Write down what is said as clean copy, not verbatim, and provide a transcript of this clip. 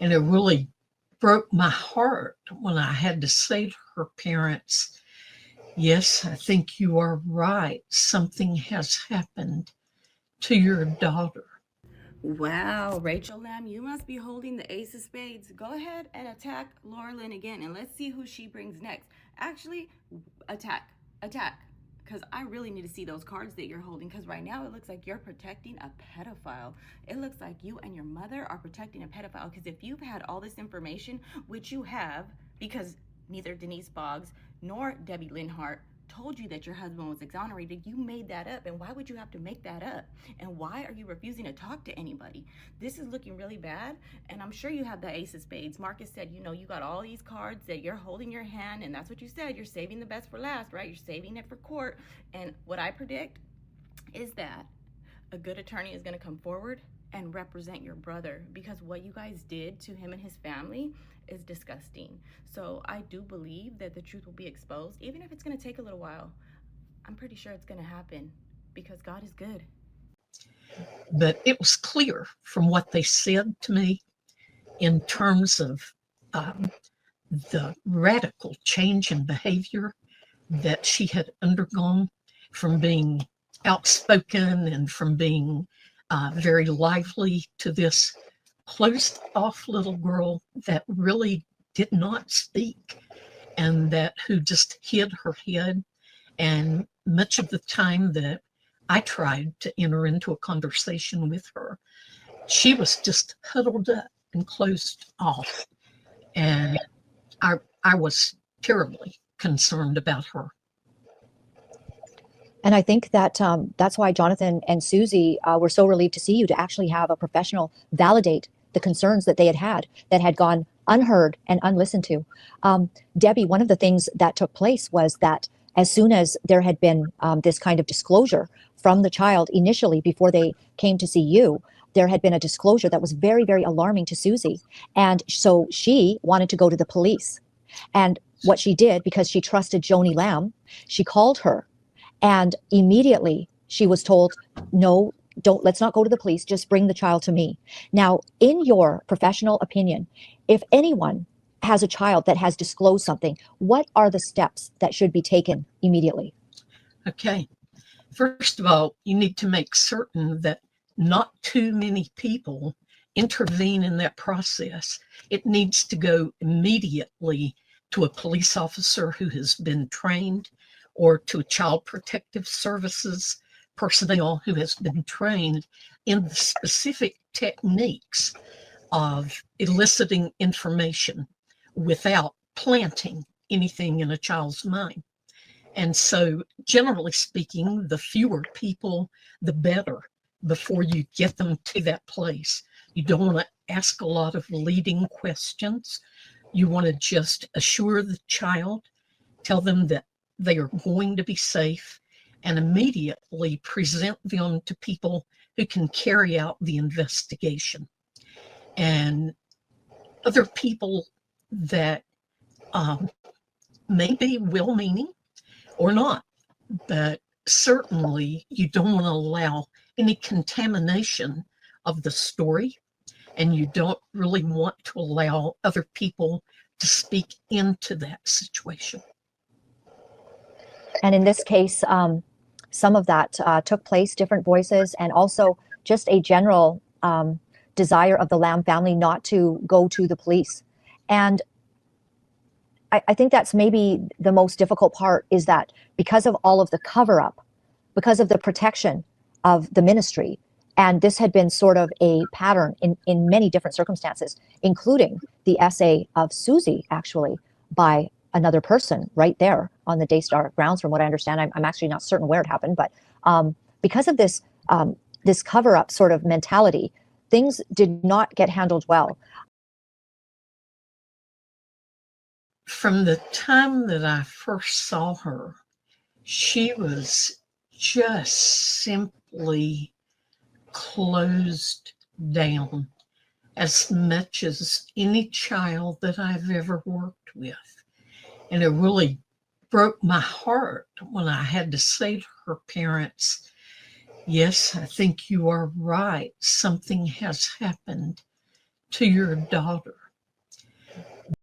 And it really broke my heart when I had to say to her parents, yes, I think you are right. Something has happened to your daughter. Wow, Rachel Lamb, you must be holding the ace of spades. Go ahead and attack Laura Lynn again, and let's see who she brings next. Actually, attack, attack. Because I really need to see those cards that you're holding. Because right now it looks like you're protecting a pedophile. It looks like you and your mother are protecting a pedophile. Because if you've had all this information, which you have, because neither Denise Boggs nor Debbie Leonhardt told you that your husband was exonerated, you made that up. And why would you have to make that up? And why are you refusing to talk to anybody? This is looking really bad. And I'm sure you have the ace of spades. Marcus said, you know, you got all these cards that you're holding your hand, and that's what you said. You're saving the best for last, right? You're saving it for court. And what I predict is that a good attorney is going to come forward and represent your brother, because what you guys did to him and his family is disgusting. So I do believe that the truth will be exposed, even if it's going to take a little while. I'm pretty sure it's going to happen because God is good. But it was clear from what they said to me in terms of um, the radical change in behavior that she had undergone from being outspoken and from being very lively to this closed off little girl that really did not speak and that who just hid her head. And much of the time that I tried to enter into a conversation with her, she was just huddled up and closed off. And I was terribly concerned about her. And I think that that's why Jonathan and Susie were so relieved to see you, to actually have a professional validate the concerns that they had that had gone unheard and unlistened to. Debbie, one of the things that took place was that as soon as there had been this kind of disclosure from the child initially before they came to see you, there had been a disclosure that was very, very alarming to Susie. And so she wanted to go to the police. And what she did, because she trusted Joni Lamb, she called her. And immediately she was told, no, let's not go to the police, just bring the child to me. Now, in your professional opinion, if anyone has a child that has disclosed something, what are the steps that should be taken immediately? Okay. First of all, you need to make certain that not too many people intervene in that process. It needs to go immediately to a police officer who has been trained, or to Child Protective Services personnel who has been trained in the specific techniques of eliciting information without planting anything in a child's mind. And so, generally speaking, the fewer people, the better before you get them to that place. You don't want to ask a lot of leading questions. You want to just assure the child, tell them that they are going to be safe, and immediately present them to people who can carry out the investigation. And other people that may be well-meaning or not, but certainly you don't want to allow any contamination of the story, and you don't really want to allow other people to speak into that situation. And in this case, some of that took place, different voices, and also just a general desire of the Lamb family not to go to the police. And I think that's maybe the most difficult part, is that because of all of the cover-up, because of the protection of the ministry, and this had been sort of a pattern in many different circumstances, including the essay of Susie, actually, by another person right there on the Daystar grounds, from what I understand. I'm actually not certain where it happened, but because of this this cover-up sort of mentality, things did not get handled well. From the time that I first saw her, she was just simply closed down, as much as any child that I've ever worked with. And it really broke my heart when I had to say to her parents, yes, I think you are right. Something has happened to your daughter.